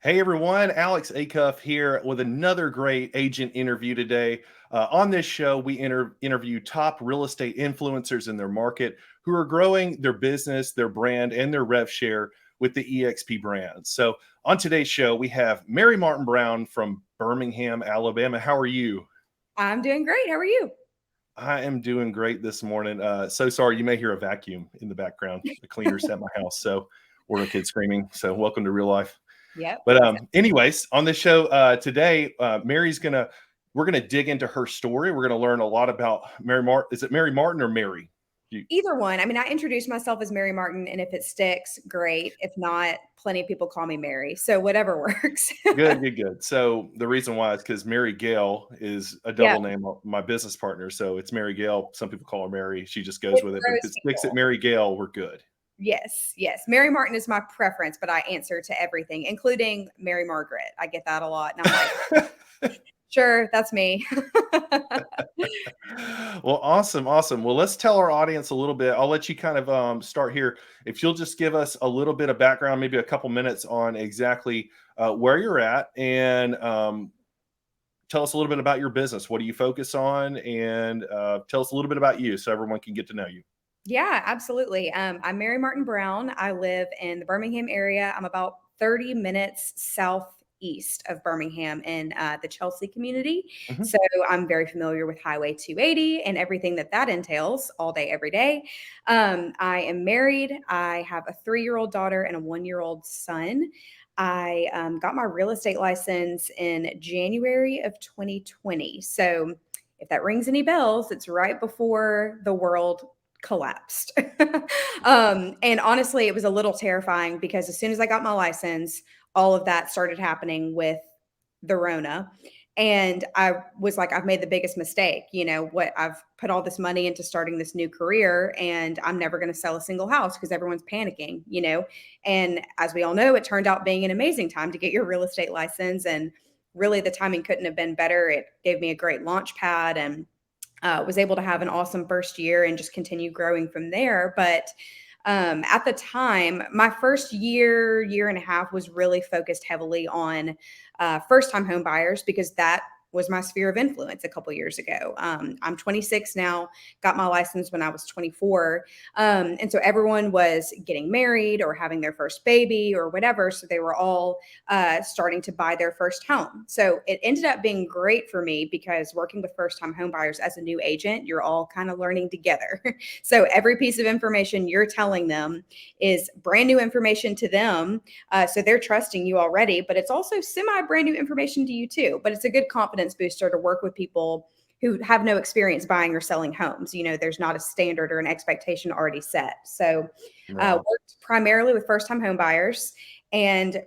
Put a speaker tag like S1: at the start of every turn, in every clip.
S1: Hey everyone, Alex.acuff here with another great agent interview today. On this show, we interview top real estate influencers in their market who are growing their business, their brand, and their rev share with the EXP brand. So, on today's show, we have Mary Martin Brown from Birmingham, Alabama. How are you?
S2: I'm doing great. How are you?
S1: I am doing great this morning. So sorry, you may hear a vacuum in the background. The cleaners at my house, or a kid screaming. So, welcome to real life.
S2: Yep.
S1: But anyways, on this show today, we're gonna dig into her story. We're gonna learn a lot about Mary Martin. Is it Mary Martin or Mary?
S2: Either one. I mean, I introduced myself as Mary Martin, and if it sticks, great. If not, plenty of people call me Mary. So whatever works.
S1: Good, good, good. So the reason why is because Mary Gale is a
S2: Yeah,
S1: double name of my business partner. So it's Mary Gale. Some people call her Mary. She just goes
S2: it
S1: with it. But if
S2: throws
S1: it sticks at
S2: people.
S1: Mary Gale, we're good.
S2: Yes, yes. Mary Martin is my preference, but I answer to everything, including Mary Margaret. I get that a lot. And I'm like, sure, that's me.
S1: Well, awesome, awesome. Well, let's tell our audience a little bit. I'll let you kind of start here. If you'll just give us a little bit of background, maybe a couple minutes on exactly where you're at, and tell us a little bit about your business. What do you focus on? And tell us a little bit about you so everyone can get to know you.
S2: Yeah, absolutely. I'm Mary Martin Brown. I live in the Birmingham area. I'm about 30 minutes southeast of Birmingham in the Chelsea community.
S1: Mhm.
S2: So I'm very familiar with Highway 280 and everything that entails all day, every day. I am married. I have a 3-year-old daughter and a 1-year-old son. I got my real estate license in January of 2020. So if that rings any bells, it's right before the world collapsed. And honestly, it was a little terrifying because as soon as I got my license, all of that started happening with the Rona. And I was like, I've made the biggest mistake. What I've put all this money into starting this new career, and I'm never going to sell a single house because everyone's panicking. And as we all know, it turned out being an amazing time to get your real estate license. And really, the timing couldn't have been better. It gave me a great launch pad and was able to have an awesome first year and just continue growing from there. But at the time, my first year and a half was really focused heavily on first time home buyers because that was my sphere of influence a couple years ago. I'm 26 now, got my license when I was 24. And so everyone was getting married or having their first baby or whatever. So they were all starting to buy their first home. So it ended up being great for me because working with first time home buyers as a new agent, you're all kind of learning together. So every piece of information you're telling them is brand new information to them. So they're trusting you already, but it's also semi brand new information to you too. But it's a good confidence booster to work with people who have no experience buying or selling homes. There's not a standard or an expectation already set. So
S1: Right.
S2: worked primarily with first time home buyers. And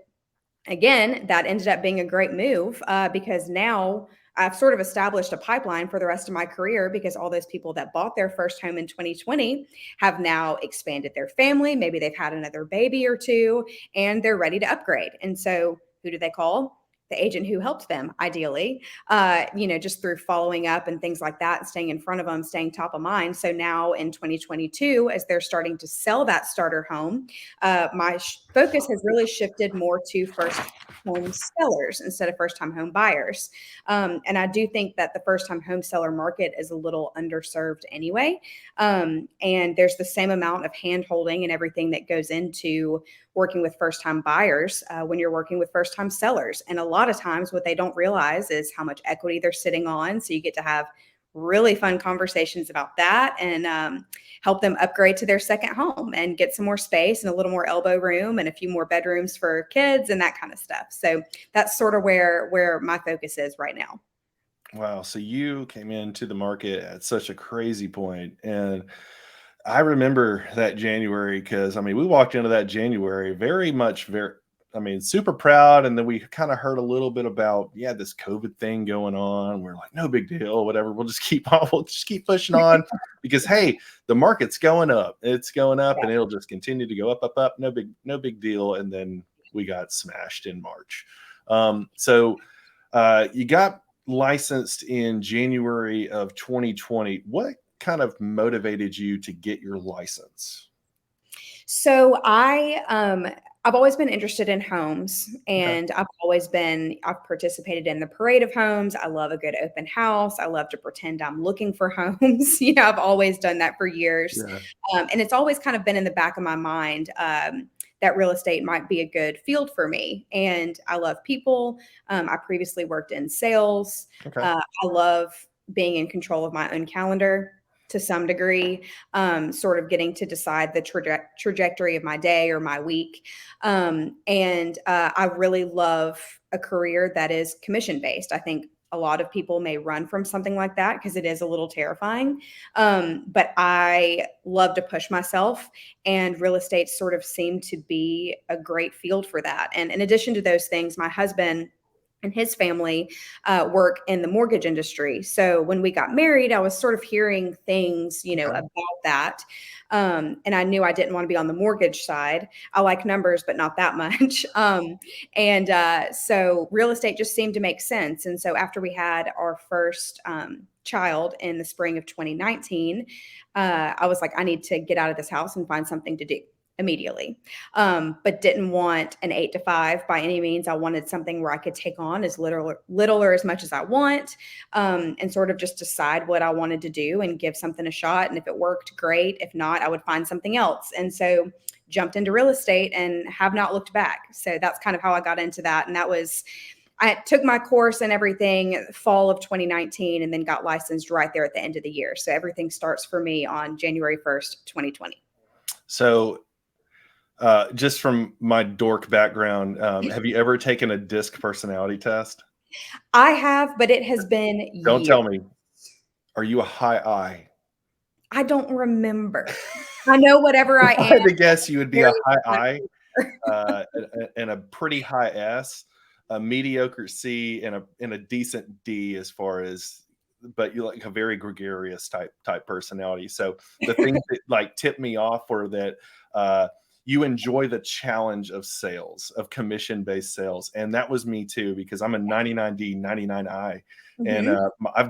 S2: again, that ended up being a great move because now I've sort of established a pipeline for the rest of my career because all those people that bought their first home in 2020 have now expanded their family. Maybe they've had another baby or two and they're ready to upgrade. And so who do they call? The agent who helped them, ideally, just through following up and things like that, staying in front of them, staying top of mind. So now in 2022, as they're starting to sell that starter home, my focus has really shifted more to first home sellers instead of first time home buyers. And I do think that the first time home seller market is a little underserved anyway. And there's the same amount of hand holding and everything that goes into working with first time buyers when you're working with first time sellers. And a lot of times, what they don't realize is how much equity they're sitting on. So you get to have really fun conversations about that and help them upgrade to their second home and get some more space and a little more elbow room and a few more bedrooms for kids and that kind of stuff. So that's sort of where my focus is right now.
S1: Wow. So you came into the market at such a crazy point, and I remember that January because I mean we walked into that January very I mean super proud, and then we kind of heard a little bit about this COVID thing going on. We're like, no big deal, whatever. We'll just keep on, we'll just keep pushing on because hey, the market's going up. It's going up, and it'll just continue to go up, up, up. No big deal. And then we got smashed in March. You got licensed in January of 2020. What kind of motivated you to get your license?
S2: So I I've always been interested in homes,
S1: Okay.
S2: and I've participated in the parade of homes. I love a good open house. I love to pretend I'm looking for homes. I've always done that for years.
S1: Yeah.
S2: And it's always kind of been in the back of my mind that real estate might be a good field for me. And I love people. I previously worked in sales.
S1: Okay.
S2: I love being in control of my own calendar to some degree, sort of getting to decide the trajectory of my day or my week. And I really love a career that is commission based. I think a lot of people may run from something like that because it is a little terrifying. But I love to push myself, and real estate sort of seemed to be a great field for that. And in addition to those things, my husband and his family work in the mortgage industry. So when we got married, I was sort of hearing things,
S1: Okay.
S2: about that. And I knew I didn't want to be on the mortgage side. I like numbers, but not that much. So real estate just seemed to make sense. And so after we had our first child in the spring of 2019, I was like, I need to get out of this house and find something to do immediately. But didn't want an 8 to 5 by any means. I wanted something where I could take on as little or as much as I want, and sort of just decide what I wanted to do and give something a shot. And if it worked, great. If not, I would find something else. And so jumped into real estate and have not looked back. So that's kind of how I got into that. And I took my course and everything fall of 2019, and then got licensed right there at the end of the year. So everything starts for me on January 1st, 2020.
S1: So, just from my dork background, have you ever taken a DISC personality test?
S2: I have, but it has been
S1: Don't
S2: years.
S1: tell me. Are you a high I?
S2: I don't remember. I know whatever I
S1: If I
S2: am,
S1: had to guess, you would be a
S2: very
S1: high
S2: much.
S1: I, and a pretty high S, a mediocre C, and a decent D as far as, but you like a very gregarious type personality. So the things that like tipped me off were that you enjoy the challenge of sales, of commission-based sales, and that was me too because I'm a 99D, 99I, and
S2: Mhm.
S1: I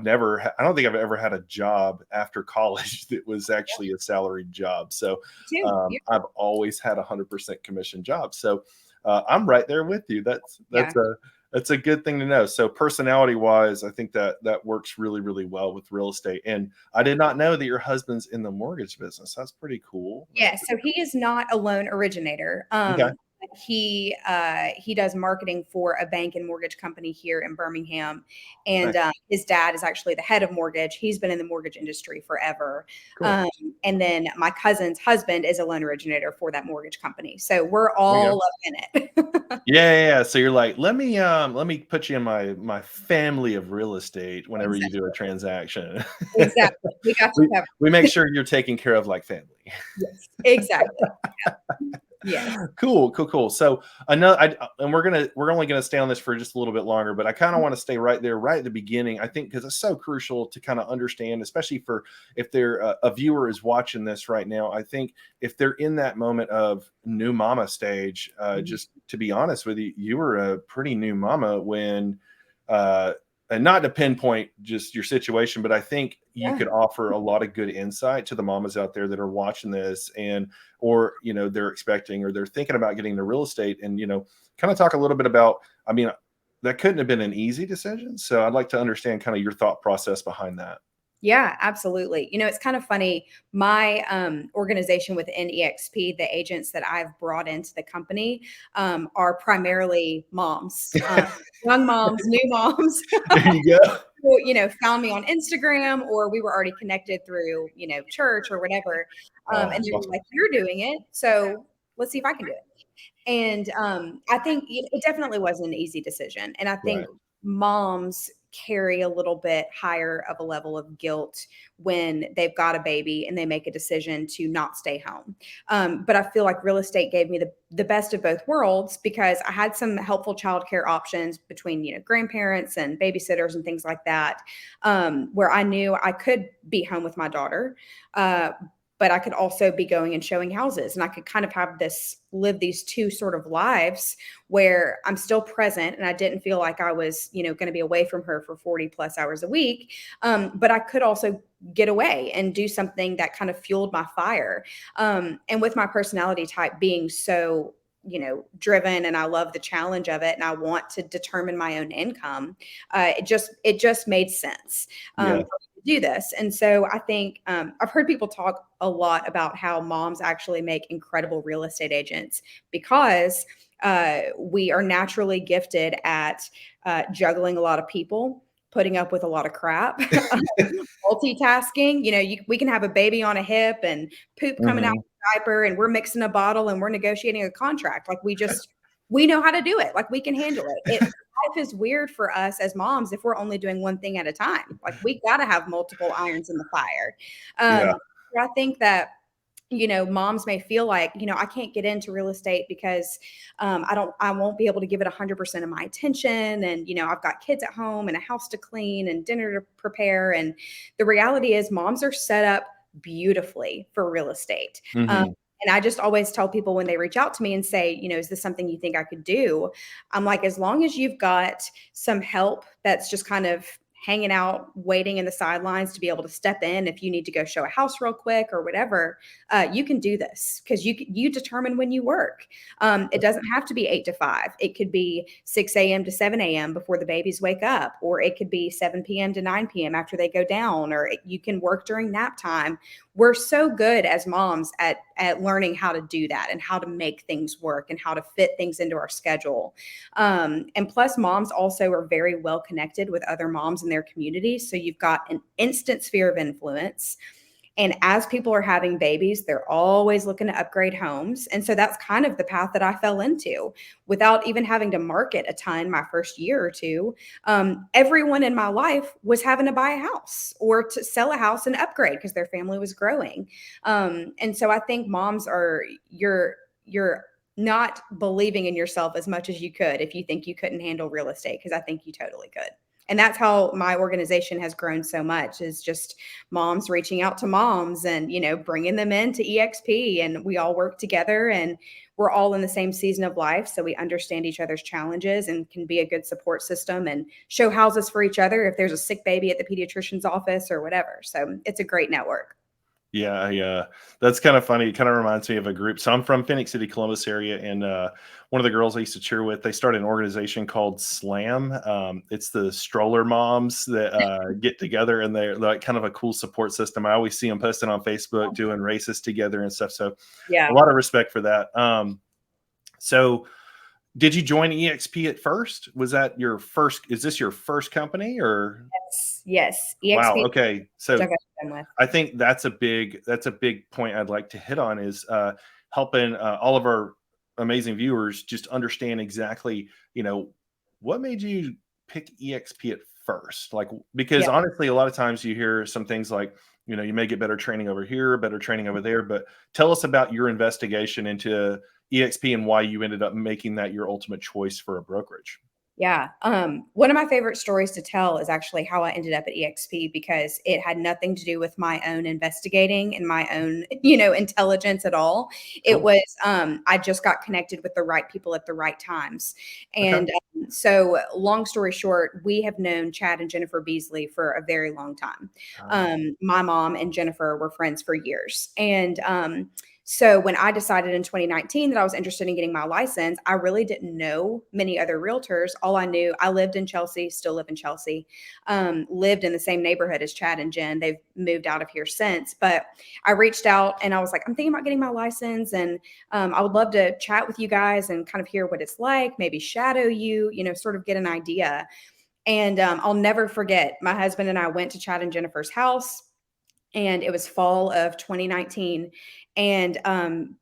S1: don't think I've ever had a job after college that was actually a salaried job. So
S2: Too. Yeah.
S1: I've always had 100% commission jobs. So I'm right there with you.
S2: Yeah.
S1: That's a good thing to know. So personality wise, I think that works really, really well with real estate. And I did not know that your husband's in the mortgage business. That's pretty cool. That's
S2: Yeah,
S1: pretty
S2: so he is not a loan originator.
S1: okay.
S2: He does marketing for a bank and mortgage company here in Birmingham, and
S1: Nice.
S2: his dad is actually the head of mortgage. He's been in the mortgage industry forever.
S1: Cool.
S2: Um, and then my cousin's husband is a loan originator for that mortgage company. So we're
S1: There you go.
S2: all up in it.
S1: Yeah, yeah, yeah. So you're like, let me put you in my family of real estate whenever you do a
S2: Exactly.
S1: transaction.
S2: Exactly. We got you
S1: we
S2: covered.
S1: we make sure you're taken care of like family.
S2: Yes. Exactly. Yes.
S1: Cool, cool, cool. So and we're only gonna stay on this for just a little bit longer, but I kind of want to stay right there, right at the beginning. I think because it's so crucial to kind of understand, especially for if they're a viewer is watching this right now. I think if they're in that moment of new mama stage,
S2: Mhm.
S1: just to be honest with you, you were a pretty new mama when. And not to pinpoint just your situation, but I think you
S2: Yeah.
S1: could offer a lot of good insight to the mamas out there that are watching this and or they're expecting or they're thinking about getting into real estate and kind of talk a little bit about, I mean, that couldn't have been an easy decision, so I'd like to understand kind of your thought process behind that.
S2: Yeah, absolutely. It's kind of funny. My organization within EXP, the agents that I've brought into the company are primarily moms, young moms, new moms
S1: There you go.
S2: who, found me on Instagram, or we were already connected through, church or whatever. And they were
S1: Awesome.
S2: like, "You're doing it. So let's see if I can do it." And I think it definitely wasn't an easy decision. And I think
S1: Right.
S2: moms carry a little bit higher of a level of guilt when they've got a baby and they make a decision to not stay home. But I feel like real estate gave me the best of both worlds because I had some helpful childcare options between, grandparents and babysitters and things like that, where I knew I could be home with my daughter. Uh, but I could also be going and showing houses, and I could kind of live these two sort of lives where I'm still present and I didn't feel like I was, going to be away from her for 40 plus hours a week. But I could also get away and do something that kind of fueled my fire. And with my personality type being so driven, and I love the challenge of it, and I want to determine my own income. It just made sense for
S1: Yeah.
S2: me to do this. And so I think I've heard people talk a lot about how moms actually make incredible real estate agents because we are naturally gifted at juggling a lot of people, putting up with a lot of crap, multitasking. We can have a baby on a hip and poop coming out
S1: Hmm.
S2: of the diaper, and we're mixing a bottle and we're negotiating a contract. Like we know how to do it. Like we can handle it. Life is weird for us as moms if we're only doing one thing at a time. Like we got to have multiple irons in the fire.
S1: Yeah.
S2: So I think that moms may feel like, I can't get into real estate because I won't be able to give it 100% of my attention. And, I've got kids at home and a house to clean and dinner to prepare. And the reality is moms are set up beautifully for real estate.
S1: Hmm.
S2: And I just always tell people when they reach out to me and say, is this something you think I could do? I'm like, as long as you've got some help that's just kind of hanging out, waiting in the sidelines to be able to step in if you need to go show a house real quick or whatever, you can do this because you determine when you work. It doesn't have to be 8 to 5. It could be 6 a.m. to 7 a.m. before the babies wake up, or it could be 7 p.m. to 9 p.m. after they go down, or you can work during nap time. We're so good as moms at learning how to do that and how to make things work and how to fit things into our schedule. And plus, moms also are very well connected with other moms in their communities. So you've got an instant sphere of influence. And as people are having babies, they're always looking to upgrade homes. And so that's kind of the path that I fell into without even having to market a ton my first year or two. Everyone in my life was having to buy a house or to sell a house and upgrade because their family was growing. And so I think moms you're not believing in yourself as much as you could if you think you couldn't handle real estate, because I think you totally could. And that's how my organization has grown so much, is just moms reaching out to moms and, bringing them into EXP, and we all work together, and we're all in the same season of life. So we understand each other's challenges and can be a good support system and show houses for each other if there's a sick baby at the pediatrician's office or whatever. So it's a great network.
S1: Yeah, that's kind of funny. It kind of reminds me of a group. So I'm from Phoenix City, Columbus area, and one of the girls I used to cheer with, they started an organization called SLAM. It's the stroller moms that get together, and they're like kind of a cool support system. I always see them posting on Facebook doing races together and stuff. So
S2: Yeah.
S1: a lot of respect for that. So did you join EXP at first? Was that your first? Is this your first company or?
S2: Yes.
S1: Wow.
S2: EXP,
S1: Okay.
S2: which
S1: So
S2: I've been with.
S1: I think that's a big point I'd like to hit on is helping all of our amazing viewers just understand exactly, what made you pick EXP at first? Like, because
S2: Yeah.
S1: honestly, a lot of times you hear some things like, you may get better training over here, better training over there, but tell us about your investigation into EXP and why you ended up making that your ultimate choice for a brokerage.
S2: Yeah. One of my favorite stories to tell is actually how I ended up at EXP, because it had nothing to do with my own investigating and my own, intelligence at all. It
S1: Cool.
S2: was, I just got connected with the right people at the right times.
S1: Okay.
S2: And so long story short, we have known Chad and Jennifer Beasley for a very long time. My mom and Jennifer were friends for years. And, so when I decided in 2019 that I was interested in getting my license, I really didn't know many other realtors. All I knew, I lived in Chelsea, still live in Chelsea, lived in the same neighborhood as Chad and Jen. They've moved out of here since, but I reached out and I was like, I'm thinking about getting my license, and I would love to chat with you guys and kind of hear what it's like, maybe shadow you, sort of get an idea. And I'll never forget, my husband and I went to Chad and Jennifer's house, and it was fall of 2019. And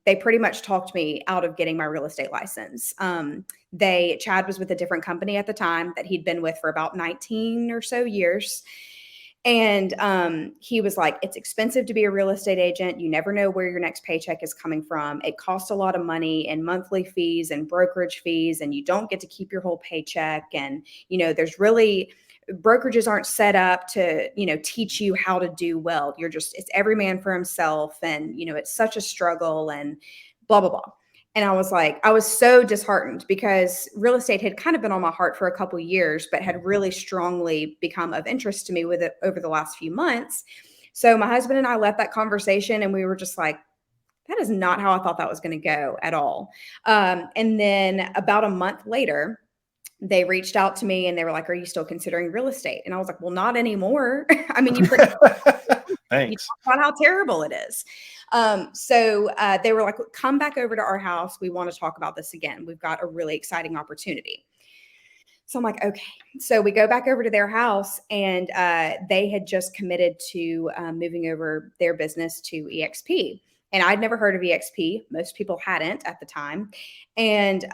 S2: they pretty much talked me out of getting my real estate license. Chad was with a different company at the time that he'd been with for about 19 or so years. And he was like, it's expensive to be a real estate agent. You never know where your next paycheck is coming from. It costs a lot of money in monthly fees and brokerage fees, and you don't get to keep your whole paycheck. And, brokerages aren't set up to, teach you how to do well. It's every man for himself. And, it's such a struggle and blah, blah, blah. And I was so disheartened because real estate had kind of been on my heart for a couple of years, but had really strongly become of interest to me with it over the last few months. So my husband and I left that conversation, and we were just like, that is not how I thought that was going to go at all. And then about a month later, they reached out to me and they were like, "Are you still considering real estate?" And I was like, "Well, not anymore." I mean, you
S1: Thanks.
S2: talk about how terrible it is. So they were like, "Come back over to our house. We want to talk about this again. We've got a really exciting opportunity." So I'm like, okay. So we go back over to their house, and they had just committed to moving over their business to EXP. And I'd never heard of EXP. Most people hadn't at the time. And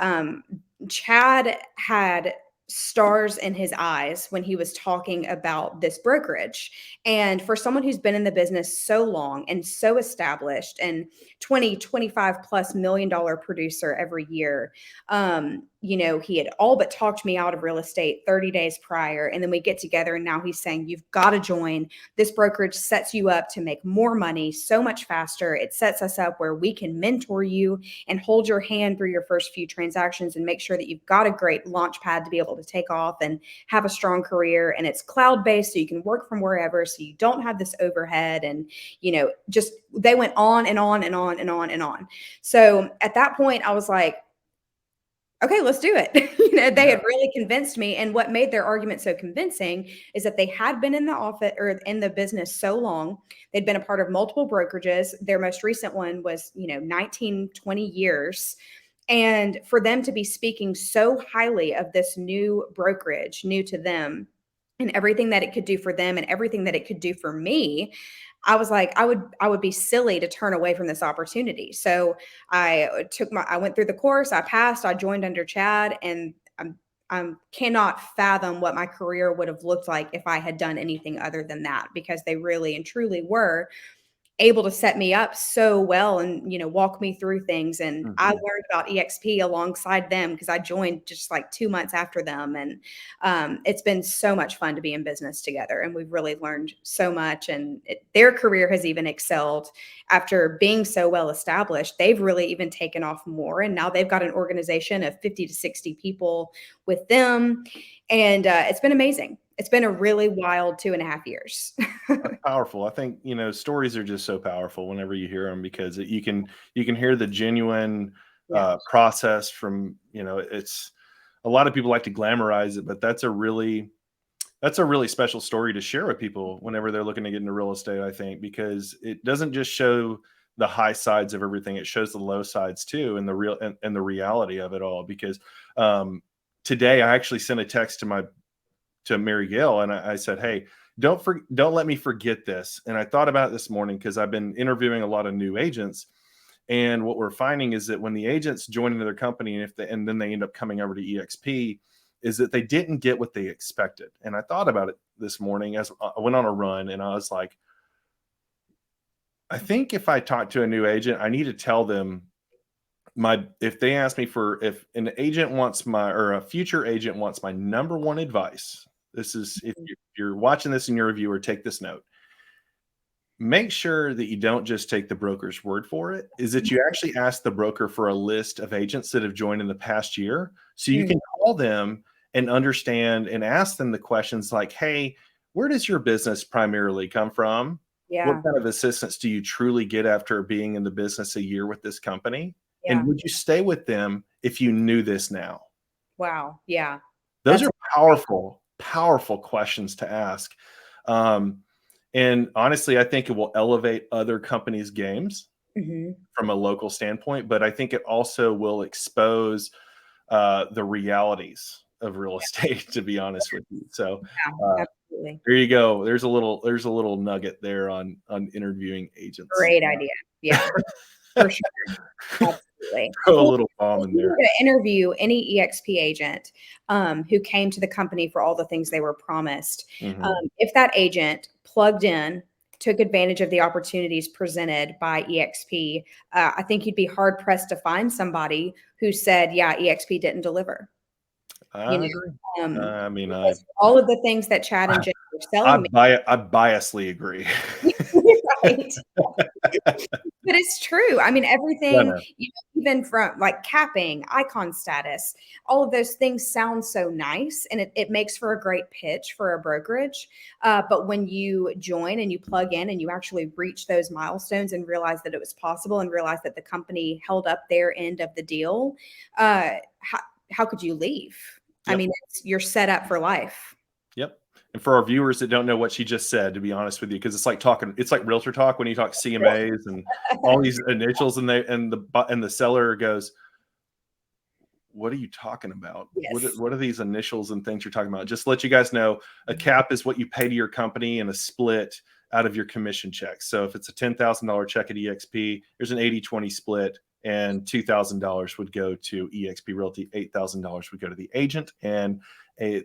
S2: Chad had stars in his eyes when he was talking about this brokerage. And for someone who's been in the business so long and so established and 25 plus $1 million producer every year, he had all but talked me out of real estate 30 days prior. And then we get together and now he's saying, "You've got to join. This brokerage sets you up to make more money so much faster. It sets us up where we can mentor you and hold your hand through your first few transactions and make sure that you've got a great launch pad to be able to take off and have a strong career. And it's cloud-based, so you can work from wherever, so you don't have this overhead." And, just they went on and on and on and on and on. So at that point, I was like, okay, let's do it. They
S1: Yeah.
S2: had really convinced me. And what made their argument so convincing is that they had been in the office or in the business so long. They'd been a part of multiple brokerages. Their most recent one was, 19, 20 years. And for them to be speaking so highly of this new brokerage, new to them, and everything that it could do for them and everything that it could do for me, I was like, I would be silly to turn away from this opportunity. So I went through the course, I passed, I joined under Chad, and I cannot fathom what my career would have looked like if I had done anything other than that, because they really and truly were able to set me up so well and walk me through things. And I
S1: Mhm.
S2: learned about EXP alongside them because I joined just like 2 months after them. And it's been so much fun to be in business together, and we've really learned so much. And their career has even excelled after being so well established. They've really even taken off more, and now they've got an organization of 50 to 60 people with them. And it's been amazing. It's been a really wild 2.5 years.
S1: That's powerful. I think, stories are just so powerful whenever you hear them because you can hear the genuine
S2: Yeah.
S1: process from, it's a lot of people like to glamorize it, but that's a really special story to share with people whenever they're looking to get into real estate, I think, because it doesn't just show the high sides of everything, it shows the low sides too, and the reality of it all. Because um, today I actually sent a text to Mary Gail, and I said, "Hey, don't let me forget this." And I thought about it this morning because I've been interviewing a lot of new agents, and what we're finding is that when the agents join into their company, and then they end up coming over to EXP, is that they didn't get what they expected. And I thought about it this morning as I went on a run, and I was like, I think if I talk to a new agent, I need to tell them if they ask me for if an agent wants my or a future agent wants my number one advice. This is if you're watching this in your reviewer, take this note. Make sure that you don't just take the broker's word for it, is that you actually ask the broker for a list of agents that have joined in the past year. So you
S2: Mm,
S1: can call them and understand and ask them the questions like, "Hey, where does your business primarily come from? What
S2: yeah.
S1: kind of assistance do you truly get after being in the business a year with this company? And
S2: Yeah.
S1: would you stay with them if you knew this now?"
S2: Wow. Yeah.
S1: Those
S2: That's
S1: are powerful, powerful questions to ask. Um, and honestly, I think it will elevate other companies' games
S2: mhm.
S1: from a local standpoint, but I think it also will expose the realities of real estate, to be honest with you. So
S2: Yeah,
S1: uh,
S2: absolutely.
S1: there you go. There's a little nugget there on interviewing agents.
S2: Great idea. Yeah, for sure. Absolutely.
S1: Throw a
S2: Well,
S1: little bomb
S2: if
S1: in
S2: you were
S1: there.
S2: gonna interview any EXP agent, who came to the company for all the things they were promised,
S1: Mhm.
S2: if that agent plugged in, took advantage of the opportunities presented by EXP, I think you'd be hard pressed to find somebody who said, "Yeah, EXP didn't deliver." You
S1: I agree.
S2: know,
S1: I mean,
S2: because all of the things that Chad and Jen were
S1: I
S2: selling me.
S1: I biasly agree.
S2: Right. But it's true. I mean,
S1: Yeah,
S2: everything,
S1: no.
S2: even from like capping, icon status, all of those things sound so nice, and it makes for a great pitch for a brokerage. But when you join and you plug in and you actually reach those milestones and realize that it was possible and realize that the company held up their end of the deal, uh, how could you leave? I
S1: Yep.
S2: mean, you're set up for life.
S1: Yep. And for our viewers that don't know what she just said, to be honest with you, because it's like realtor talk when you talk CMAs and all these initials, and the seller goes, "What are you talking about?
S2: Yes.
S1: What are these initials and things you're talking about?" Just to let you guys know, a cap is what you pay to your company, and a split out of your commission check. So if it's a $10,000 check at EXP, there's an 80-20 split, and $2,000 would go to EXP Realty, $8,000 would go to the agent, and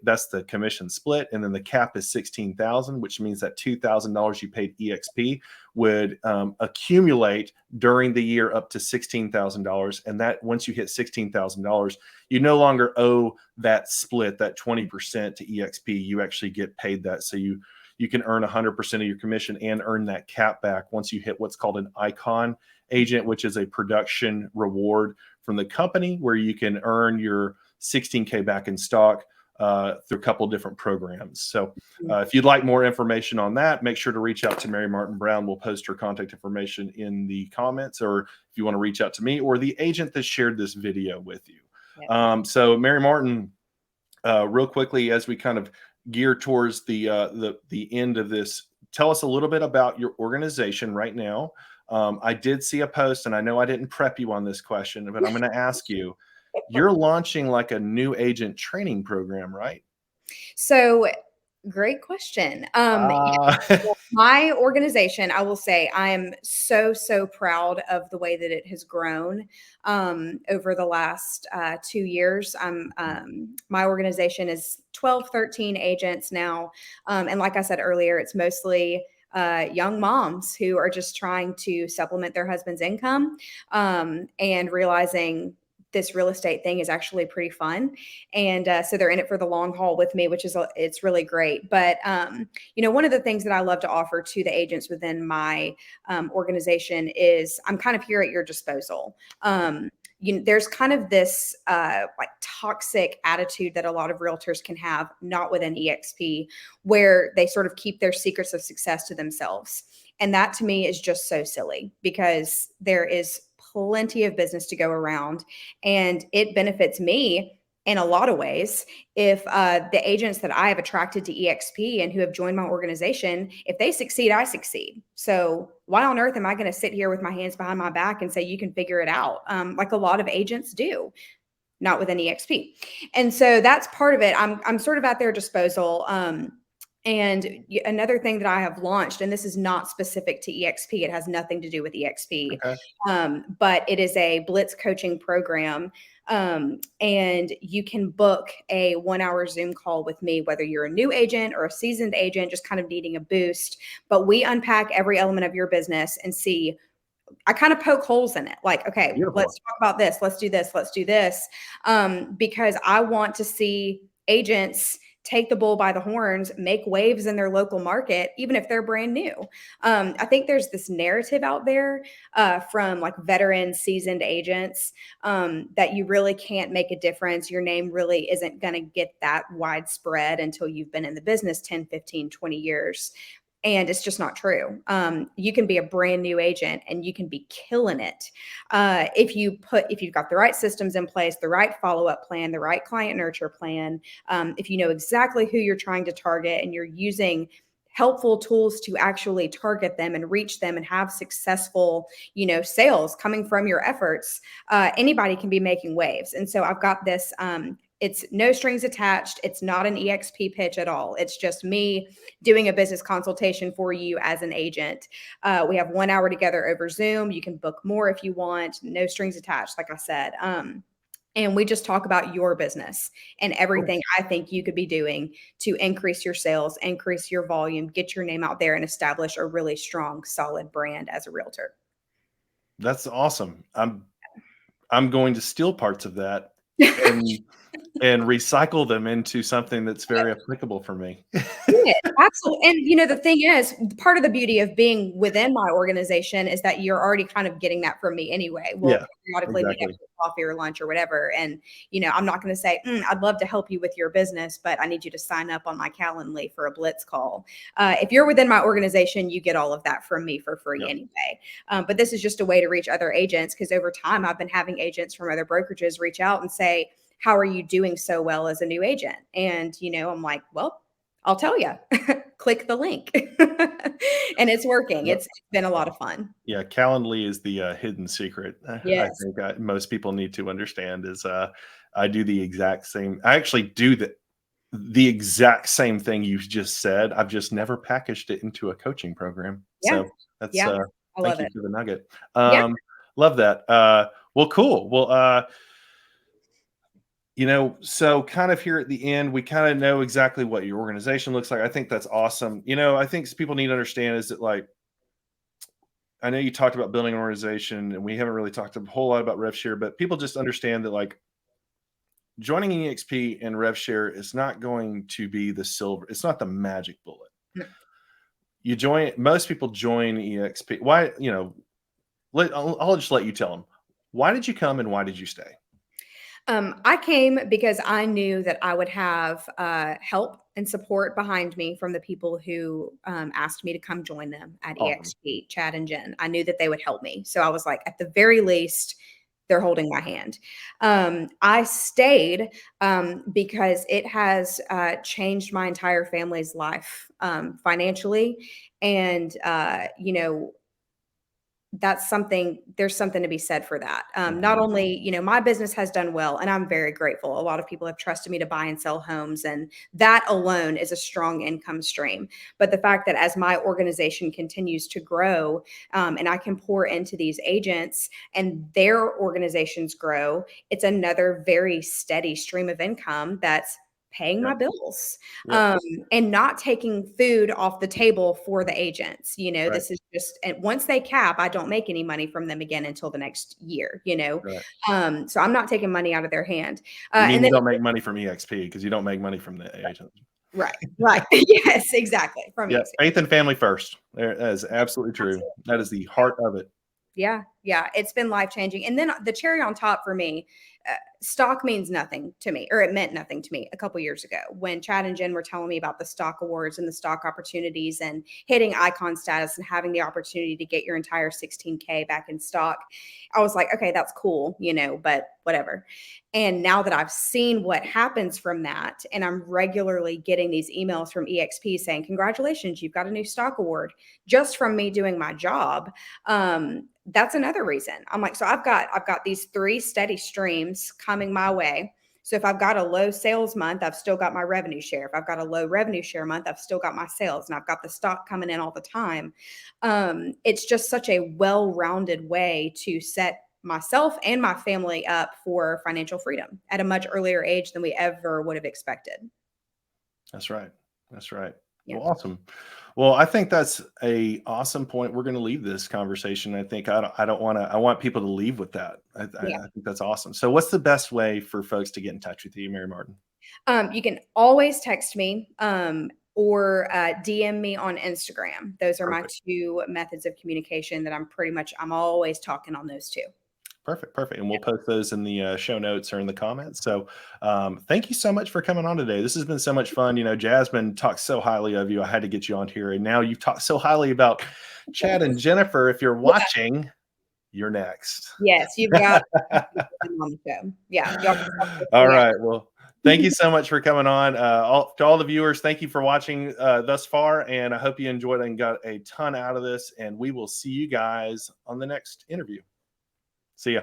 S1: that's the commission split. And then the cap is 16,000, which means that $2,000 you paid EXP would accumulate during the year up to $16,000. And that once you hit $16,000, you no longer owe that split, that 20% to EXP. You actually get paid that. So you can earn 100% of your commission and earn that cap back once you hit what's called an icon agent, which is a production reward from the company where you can earn your 16K back in stock through a couple of different programs. So if you'd like more information on that, make sure to reach out to Mary Martin Brown. We'll post her contact information in the comments, or if you want to reach out to me or the agent that shared this video with you.
S2: Yep.
S1: So Mary Martin, real quickly, as we kind of gear towards the end of this, tell us a little bit about your organization right now. I did see a post, and I know I didn't prep you on this question, but I'm going to ask you. You're launching like a new agent training program, right?
S2: So, great question.
S1: Ah,
S2: My organization, I will say, I am so proud of the way that it has grown over the last 2 years. My organization is 12, 13 agents now. And like I said earlier, it's mostly young moms who are just trying to supplement their husband's income and realizing this real estate thing is actually pretty fun, and so they're in it for the long haul with me, which is it's really great. But one of the things that I love to offer to the agents within my organization is I'm kind of here at your disposal. There's kind of this like toxic attitude that a lot of realtors can have, not within EXP, where they sort of keep their secrets of success to themselves. And that to me is just so silly, because there is plenty of business to go around, and it benefits me in a lot of ways if the agents that I have attracted to EXP and who have joined my organization, if they succeed, I succeed. So why on earth am I going to sit here with my hands behind my back and say you can figure it out, like a lot of agents do? Not within EXP. And so that's part of it. I'm sort of at their disposal. And another thing that I have launched, and this is not specific to EXP, it has nothing to do with EXP,
S1: okay.
S2: but it is a Blitz coaching program. And you can book a 1 hour Zoom call with me, whether you're a new agent or a seasoned agent, just kind of needing a boost. But we unpack every element of your business and see, I kind of poke holes in it. Like, okay,
S1: Beautiful.
S2: let's talk about this. Let's do this. Let's do this. Because I want to see agents take the bull by the horns, make waves in their local market, even if they're brand new. I think there's this narrative out there from like veteran seasoned agents that you really can't make a difference. Your name really isn't going to get that widespread until you've been in the business 10, 15, 20 years. And it's just not true. You can be a brand new agent and you can be killing it if you've got the right systems in place, the right follow-up plan, the right client nurture plan. If you know exactly who you're trying to target and you're using helpful tools to actually target them and reach them and have successful, sales coming from your efforts, anybody can be making waves. And so I've got this. It's no strings attached. It's not an EXP pitch at all. It's just me doing a business consultation for you as an agent. We have 1 hour together over Zoom. You can book more if you want. No strings attached, like I said. And we just talk about your business and everything I think you could be doing to increase your sales, increase your volume, get your name out there, and establish a really strong, solid brand as a realtor.
S1: That's awesome. I'm going to steal parts of that and and recycle them into something that's very applicable for me.
S2: Yeah, absolutely. And the thing is, part of the beauty of being within my organization is that you're already kind of getting that from me anyway. We'll
S1: Yeah,
S2: periodically meet up
S1: exactly.
S2: for coffee or lunch or whatever. And, I'm not going to say, I'd love to help you with your business, but I need you to sign up on my Calendly for a Blitz call. If you're within my organization, you get all of that from me for free
S1: Yep.
S2: anyway. But this is just a way to reach other agents, because over time I've been having agents from other brokerages reach out and say, how are you doing so well as a new agent? And, I'm like, well, I'll tell you, click the link. And it's working.
S1: Yep.
S2: It's been a lot of fun.
S1: Yeah, Calendly is the hidden secret. I
S2: Yes.
S1: think most people need to understand is I do the exact same. I actually do the exact same thing you just said. I've just never packaged it into a coaching program.
S2: Yeah.
S1: So that's
S2: Yeah. I
S1: thank
S2: love
S1: you
S2: it.
S1: for the nugget.
S2: Yeah.
S1: Love that. Well, cool. Well, so kind of here at the end, we kind of know exactly what your organization looks like. I think that's awesome. I think people need to understand is that, like, I know you talked about building an organization, and we haven't really talked a whole lot about RevShare, but people just understand that, like, joining EXP and RevShare is not going to be the silver. It's not the magic bullet.
S2: No.
S1: Most people join EXP. Why, I'll just let you tell them. Why did you come and why did you stay?
S2: I came because I knew that I would have help and support behind me from the people who asked me to come join them at
S1: Awesome.
S2: EXP, Chad and Jen. I knew that they would help me. So I was like, at the very least, they're holding my hand. I stayed because it has changed my entire family's life financially. And, there's something to be said for that. Not
S1: Mhm.
S2: only, my business has done well, and I'm very grateful. A lot of people have trusted me to buy and sell homes, and that alone is a strong income stream. But the fact that as my organization continues to grow, and I can pour into these agents and their organizations grow, it's another very steady stream of income that's paying my
S1: Yep.
S2: bills,
S1: Yep.
S2: um, and not taking food off the table for the agents.
S1: Right.
S2: This is just, and once they cap, I don't make any money from them again until the next year.
S1: Right.
S2: So I'm not taking money out of their hand.
S1: You mean
S2: And
S1: you
S2: then,
S1: don't make money from EXP because you don't make money from the agent.
S2: right, right. Yes, exactly. From
S1: Yeah,
S2: you.
S1: faith and family first. That is absolutely true. That is the heart of it.
S2: Yeah, yeah, it's been life-changing, and then the cherry on top for me, stock means nothing to me, or it meant nothing to me a couple years ago when Chad and Jen were telling me about the stock awards and the stock opportunities and hitting icon status and having the opportunity to get your entire 16K back in stock. I was like, okay, that's cool, but whatever. And now that I've seen what happens from that, and I'm regularly getting these emails from EXP saying, congratulations, you've got a new stock award, just from me doing my job. That's another reason. I'm like, so I've got these three steady streams coming my way. So if I've got a low sales month, I've still got my revenue share. If I've got a low revenue share month, I've still got my sales, and I've got the stock coming in all the time. It's just such a well-rounded way to set myself and my family up for financial freedom at a much earlier age than we ever would have expected.
S1: That's right. That's right.
S2: Yeah.
S1: Well, awesome. Well, I think that's a awesome point. We're going to leave this conversation. I think I don't want to. I want people to leave with that.
S2: Yeah.
S1: I think that's awesome. So, what's the best way for folks to get in touch with you, Mary Martin?
S2: You can always text me or DM me on Instagram. Those are my
S1: Perfect.
S2: two methods of communication that I'm always talking on those two.
S1: Perfect. Perfect. And we'll post those in the show notes or in the comments. So, thank you so much for coming on today. This has been so much fun. Jasmine talked so highly of you. I had to get you on here, and now you've talked so highly about Chad and Jennifer. If you're
S2: Yeah.
S1: watching, you're next.
S2: Yes, you've got them on the show. Yeah. Y'all can talk with
S1: All
S2: me
S1: right. Well, thank you so much for coming on. To all the viewers, thank you for watching thus far. And I hope you enjoyed and got a ton out of this. And we will see you guys on the next interview. See ya.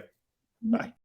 S2: after.
S1: Bye.